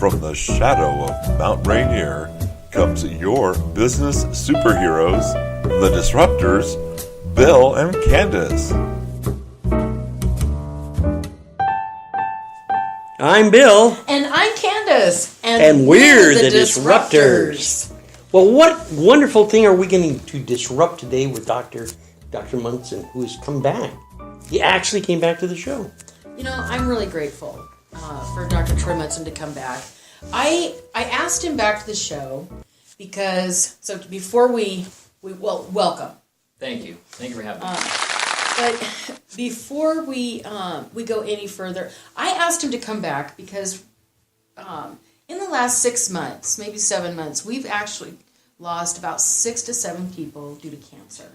From the shadow of Mount Rainier comes your business superheroes, the Disruptors, Bill and Candace. I'm Bill. And I'm Candace. And we're the Disruptors. Well, what wonderful thing are we going to disrupt today with Dr. Munson, who has come back? He actually came back to the show. You know, I'm really grateful for Dr. Troy Munson to come back. I asked him back to the show because, so before we welcome. Thank you. Thank you for having me. But before we go any further, I asked him to come back because in the last 6 months, maybe 7 months, we've actually lost about 6 to 7 people due to cancer.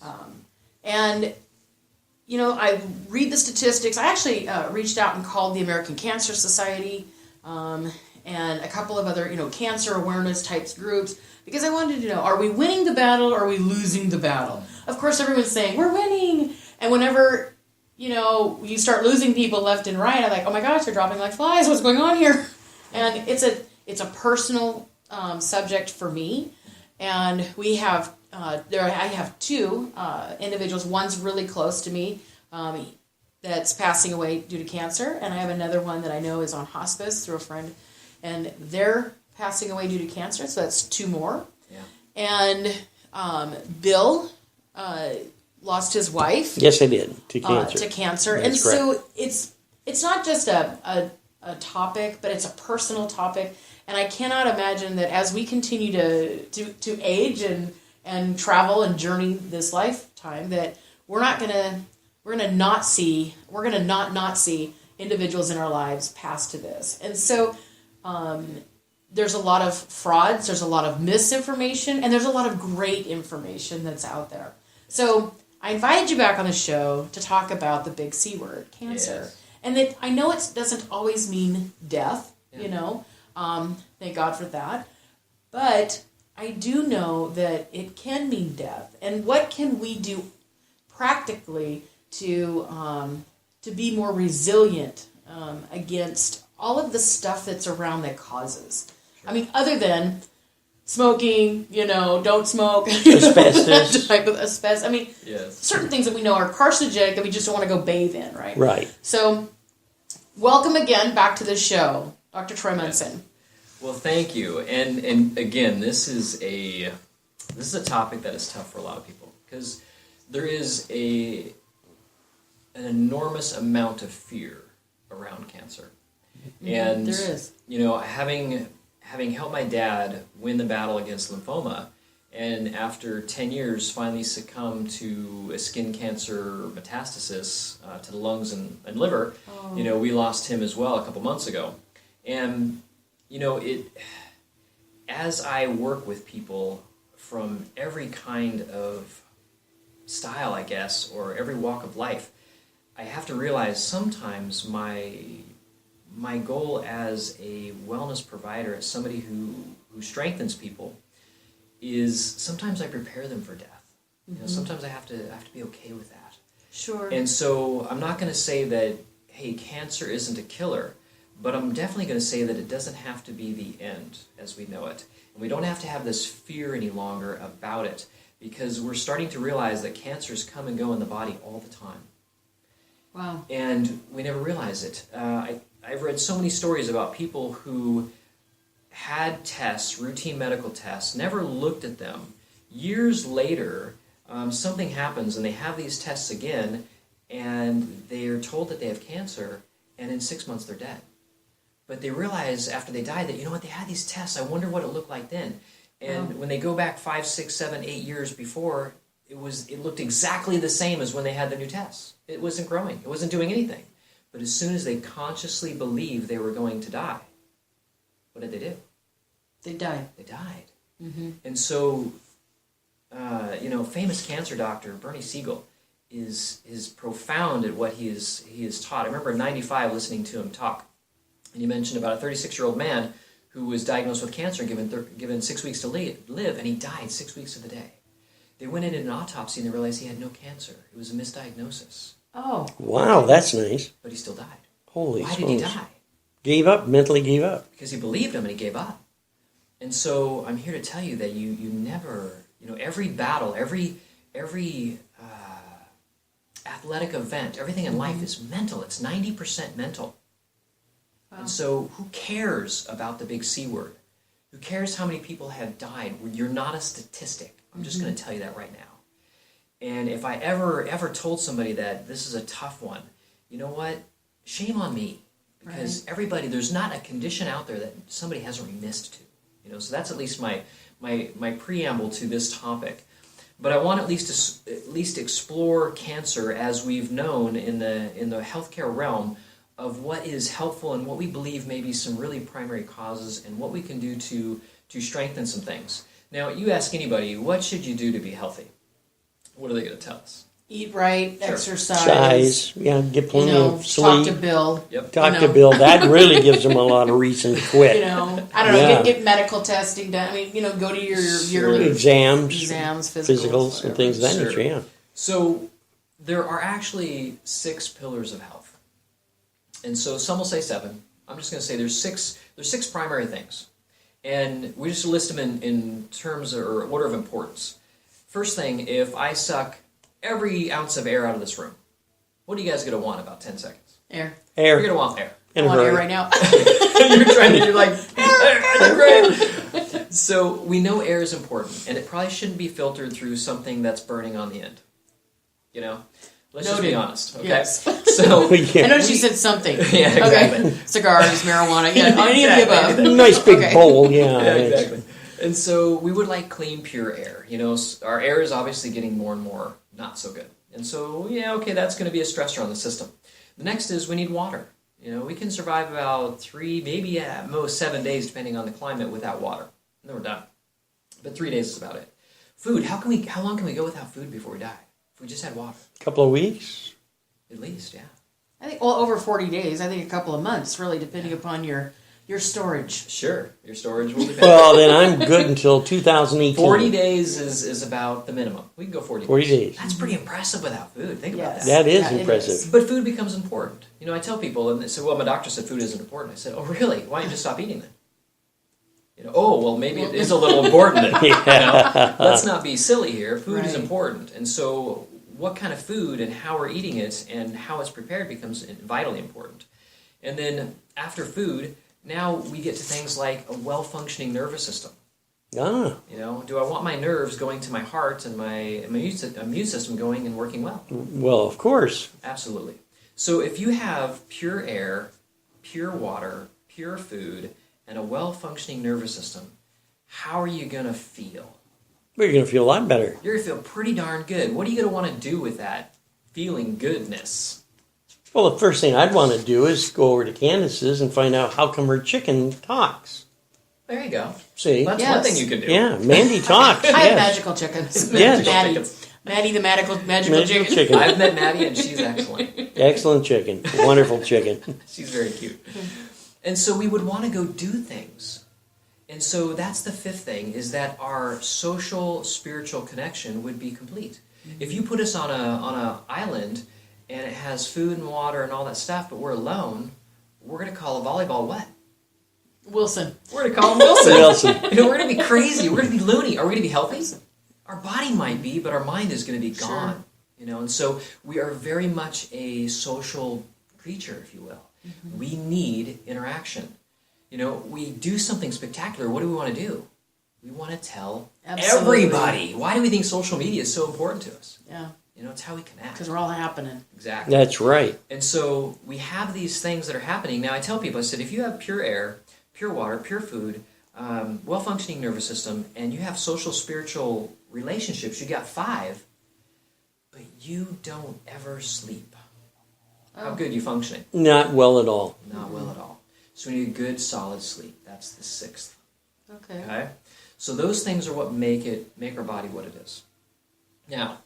Yes. And, you know, I read the statistics. I actually reached out and called the American Cancer Society and a couple of other, cancer awareness types groups because I wanted to know, are we winning the battle or are we losing the battle? Of course, everyone's saying, we're winning. And whenever, you start losing people left and right, I'm like, oh my gosh, they're dropping like flies. What's going on here? And it's a personal subject for me. And we have, I have 2 individuals. One's really close to me that's passing away due to cancer. And I have another one that I know is on hospice through a friend. And they're passing away due to cancer. So that's 2 more. Yeah. And Bill lost his wife. Yes, I did, to cancer. And correct. So it's not just a topic, but it's a personal topic. And I cannot imagine that as we continue to age and travel and journey this lifetime, that we're gonna not see individuals in our lives pass to this. And so there's a lot of frauds, there's a lot of misinformation, and there's a lot of great information that's out there. So I invited you back on the show to talk about the big C word, cancer. Yes. And that I know it doesn't always mean death, thank God for that. But I do know that it can mean death. And what can we do practically to be more resilient against all of the stuff that's around that causes? Sure. I mean, other than smoking, don't smoke. Asbestos. Asbestos. I mean, yes. Certain things that we know are carcinogenic that we just don't want to go bathe in, right? Right. So, welcome again back to the show, Dr. Troy Munson. Well, thank you. And again, this is a topic that is tough for a lot of people because there is an enormous amount of fear around cancer. And there is. Having helped my dad win the battle against lymphoma, and after 10 years finally succumb to a skin cancer metastasis to the lungs and liver, we lost him as well a couple months ago. And, as I work with people from every kind of style, I guess, or every walk of life, I have to realize sometimes my goal as a wellness provider, as somebody who strengthens people, is sometimes I prepare them for death. Mm-hmm. Sometimes I have to be okay with that. Sure. And so I'm not going to say that, hey, cancer isn't a killer, but I'm definitely going to say that it doesn't have to be the end as we know it. And we don't have to have this fear any longer about it because we're starting to realize that cancers come and go in the body all the time. Wow. And we never realize it. I've read so many stories about people who had tests, routine medical tests, never looked at them. Years later, something happens and they have these tests again and they are told that they have cancer and in 6 months they're dead. But they realize after they died that, they had these tests, I wonder what it looked like then. And when they go back 5, 6, 7, 8 years before, it looked exactly the same as when they had the new tests. It wasn't growing. It wasn't doing anything. But as soon as they consciously believed they were going to die, what did they do? They died. They died. Mm-hmm. And so, famous cancer doctor Bernie Siegel is profound at what he is taught. I remember in '95 listening to him talk, and he mentioned about a 36-year-old man who was diagnosed with cancer and given 6 weeks to live, and he died 6 weeks to the day. They went in an autopsy and they realized he had no cancer. It was a misdiagnosis. Oh. Wow, that's nice. But he still died. Holy Why did he die? Mentally gave up. Because he believed him and he gave up. And so I'm here to tell you that you never, every battle, every athletic event, everything in life is mental. It's 90% mental. Wow. And so who cares about the big C word? Who cares how many people have died? You're not a statistic. I'm just going to tell you that right now. And if I ever told somebody that this is a tough one, you know what? Shame on me. Because everybody, there's not a condition out there that somebody hasn't remissed to. So that's at least my preamble to this topic. But I want at least explore cancer as we've known in the healthcare realm of what is helpful and what we believe may be some really primary causes and what we can do to strengthen some things. Now, you ask anybody, what should you do to be healthy? What are they going to tell us? Eat right, Sure. exercise. Get plenty of sleep. Talk to Bill. Yep. Talk to Bill. That really gives them a lot of reason to quit. I don't know, get medical testing done. I mean, go to your yearly exams, physicals, and things of that nature, yeah. So there are actually 6 pillars of health. And so some will say 7. I'm just going to say there's six primary things. And we just list them in terms or order of importance. First thing, if I suck every ounce of air out of this room, what are you guys going to want about 10 seconds? Air. You're going to want air. I want air right now. You're like, air, great. So we know air is important, and it probably shouldn't be filtered through something that's burning on the end. Let's just be honest, okay? Yes. So I know she said something. Yeah, exactly. Okay. Cigars, marijuana, any of the above. Nice big bowl, yeah. Yeah, exactly. And so we would like clean, pure air. Our air is obviously getting more and more not so good. And so, that's going to be a stressor on the system. The next is we need water. We can survive about 3, maybe at most 7 days, depending on the climate, without water. And then we're done. But 3 days is about it. Food. How long can we go without food before we die? If we just had water? A couple of weeks? At least, yeah. I think, over 40 days. I think a couple of months, really, depending upon your storage. Sure. Your storage will depend. Well, then I'm good until 2018. 40 days is about the minimum. We can go 40 days. That's pretty impressive without food. Think about that. That is impressive. But food becomes important. I tell people, and they say, well, my doctor said food isn't important. I said, oh, really? Why don't you just stop eating then? Maybe it is a little important then. Let's not be silly here. Food is important. And so what kind of food and how we're eating it and how it's prepared becomes vitally important. And then after food, now we get to things like a well-functioning nervous system. Ah. Do I want my nerves going to my heart and my immune system going and working well? Well, of course. Absolutely. So if you have pure air, pure water, pure food, and a well-functioning nervous system, how are you going to feel? Well, you're going to feel a lot better. You're going to feel pretty darn good. What are you going to want to do with that feeling goodness? Well, the first thing I'd want to do is go over to Candace's and find out how come her chicken talks. There you go. See? That's one thing you can do. Yeah, Mandy talks. I have magical chickens. Yes. Maddie the magical chicken. I've met Maddie and she's excellent. Excellent chicken. Wonderful chicken. She's very cute. And so we would want to go do things. And so that's the 5th thing, is that our social, spiritual connection would be complete. If you put us on a island and it has food and water and all that stuff, but we're alone, we're going to call a volleyball what? Wilson. We're going to call him Wilson. Wilson. We're going to be crazy. We're going to be loony. Are we going to be healthy? Our body might be, but our mind is going to be gone. And so we are very much a social creature, if you will. Mm-hmm. We need interaction. We do something spectacular. What do we want to do? We want to tell everybody. Why do we think social media is so important to us? Yeah. It's how we connect. Because we're all happening. Exactly. That's right. And so we have these things that are happening. Now, I tell people, I said, if you have pure air, pure water, pure food, well-functioning nervous system, and you have social, spiritual relationships, you got 5, but you don't ever sleep. How good are you functioning? Not well at all. Not well at all. So we need good, solid sleep. That's the 6th. Okay? So those things are what make our body what it is. Now,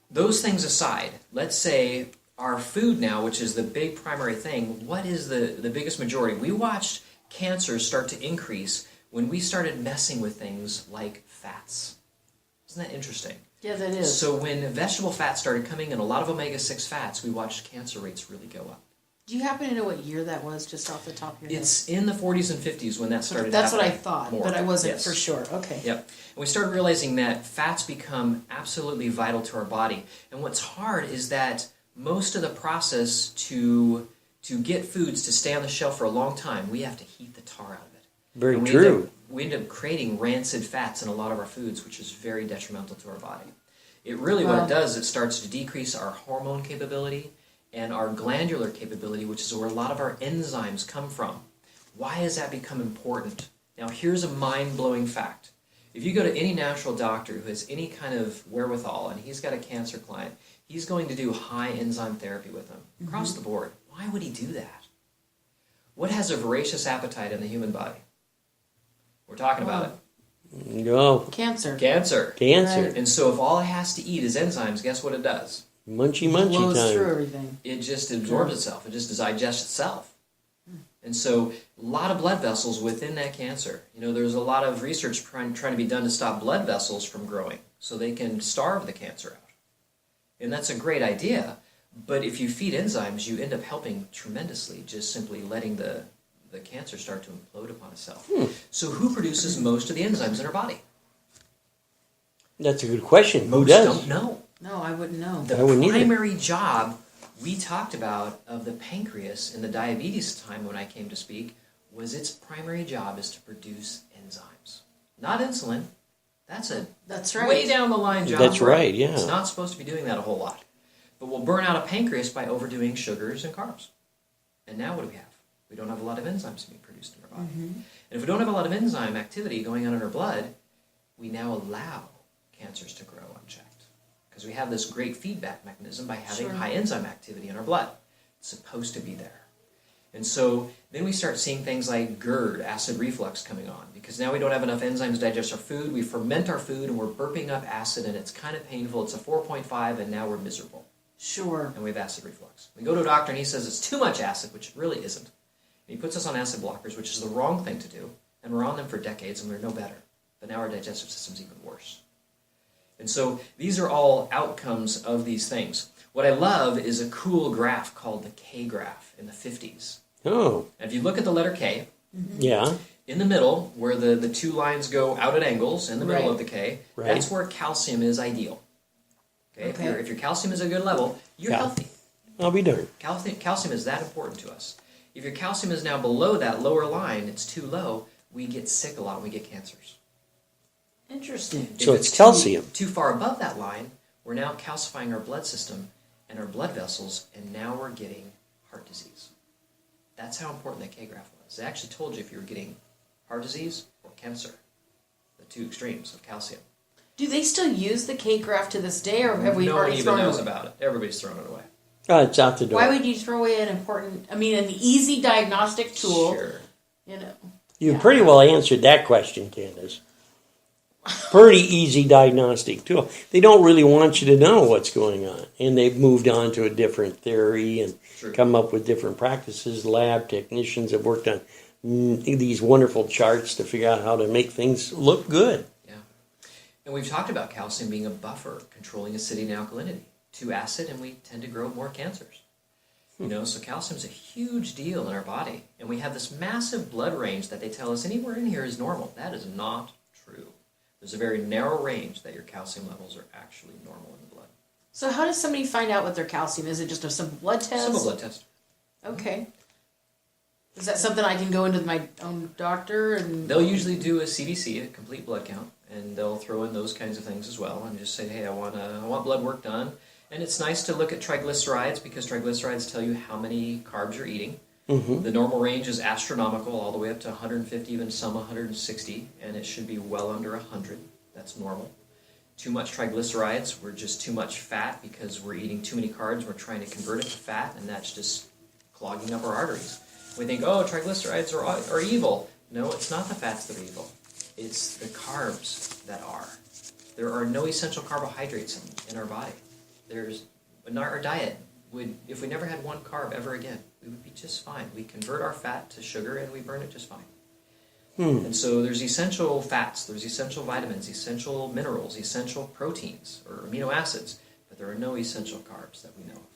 those things aside, let's say our food now, which is the big primary thing, what is the biggest majority? We watched cancers start to increase when we started messing with things like fats. Isn't that interesting? Yeah, that is. So when vegetable fats started coming in, a lot of omega-6 fats, we watched cancer rates really go up. Do you happen to know what year that was, just off the top of your head? It's in the 40s and 50s when that started That's what I happening thought, more. but I wasn't Yes. for sure. Okay. Yep. And we started realizing that fats become absolutely vital to our body. And what's hard is that most of the process to get foods to stay on the shelf for a long time, we have to heat the tar out of it. Very And true. We end up creating rancid fats in a lot of our foods, which is very detrimental to our body. It really, what it does, it starts to decrease our hormone capability and our glandular capability, which is where a lot of our enzymes come from. Why has that become important? Now, here's a mind-blowing fact. If you go to any natural doctor who has any kind of wherewithal, and he's got a cancer client, he's going to do high enzyme therapy with them across the board. Why would he do that? What has a voracious appetite in the human body? We're talking about it. No. Cancer. Cancer. Cancer. Right. And so if all it has to eat is enzymes, guess what it does? Munchy Blows through time. everything. It just absorbs itself. It just digests itself. And so a lot of blood vessels within that cancer. You know, there's a lot of research trying to be done to stop blood vessels from growing so they can starve the cancer out. And that's a great idea. But if you feed enzymes, you end up helping tremendously, just simply letting the cancer start to implode upon itself. So who produces most of the enzymes in our body? That's a good question. Who Most does? don't know. No, I wouldn't know. The I wouldn't either. primary job we talked about of the pancreas in the diabetes time when I came to speak was its primary job is to produce enzymes. Not insulin. That's a That's right. way down the line job. That's for it. right, yeah. It's not supposed to be doing that a whole lot. But we'll burn out a pancreas by overdoing sugars and carbs. And now what do we have? We don't have a lot of enzymes being produced in our body. And if we don't have a lot of enzyme activity going on in our blood, we now allow cancers to grow unchecked. Because we have this great feedback mechanism by having high enzyme activity in our blood. It's supposed to be there. And so then we start seeing things like GERD, acid reflux, coming on. Because now we don't have enough enzymes to digest our food. We ferment our food and we're burping up acid and it's kind of painful. It's a 4.5 and now we're miserable. Sure. And we have acid reflux. We go to a doctor and he says it's too much acid, which it really isn't. And he puts us on acid blockers, which is the wrong thing to do. And we're on them for decades and we're no better. But now our digestive system's even worse. And so these are all outcomes of these things. What I love is a cool graph called the K graph in the 50s. Oh, And if you look at the letter K, yeah. in the middle, where the two lines go out at angles, in the middle Right. of the K, Right. that's where calcium is ideal. Okay? Okay. If your calcium is a good level, you're Yeah. healthy. I'll be darned. Calcium is that important to us. If your calcium is now below that lower line, it's too low, we get sick a lot, we get cancers. Interesting. So If it's calcium. Too far above that line, we're now calcifying our blood system and our blood vessels, and now we're getting heart disease. That's how important that K graph was. It actually told you if you were getting heart disease or cancer, the two extremes of calcium. Do they still use the K graph to this day, or have we No one already even thrown it knows away? about it. Everybody's throwing it away. Oh, it's out the door. Why would you throw away an important, an easy diagnostic tool? Sure. You know. You Yeah. pretty well answered that question, Candace. Pretty easy diagnostic tool. They don't really want you to know what's going on. And they've moved on to a different theory and True. come up with different practices. Lab technicians have worked on these wonderful charts to figure out how to make things look good. Yeah. And we've talked about calcium being a buffer, controlling acidity and alkalinity. Too acid, and we tend to grow more cancers. You know, so calcium's a huge deal in our body. And we have this massive blood range that they tell us anywhere in here is normal. That is not true. There's a very narrow range that your calcium levels are actually normal in the blood. So how does somebody find out what their calcium is? Is it just a simple blood test? Simple blood test. Okay. Is that something I can go into my own doctor and? They'll usually do a CBC, a complete blood count, and they'll throw in those kinds of things as well, and just say, hey, I want blood work done. And it's nice to look at triglycerides because triglycerides tell you how many carbs you're eating. Mm-hmm. The normal range is astronomical, all the way up to 150, even some 160, and it should be well under 100. That's normal. Too much triglycerides, we're just too much fat because we're eating too many carbs. We're trying to convert it to fat, and that's just clogging up our arteries. We think, oh, triglycerides are evil. No, it's not the fats that are evil. It's the carbs that are. There are no essential carbohydrates in our body. In our diet, if we never had one carb ever again, we would be just fine. We convert our fat to sugar and we burn it just fine. And so there's essential fats, there's essential vitamins, essential minerals, essential proteins, or amino acids, but there are no essential carbs that we know of.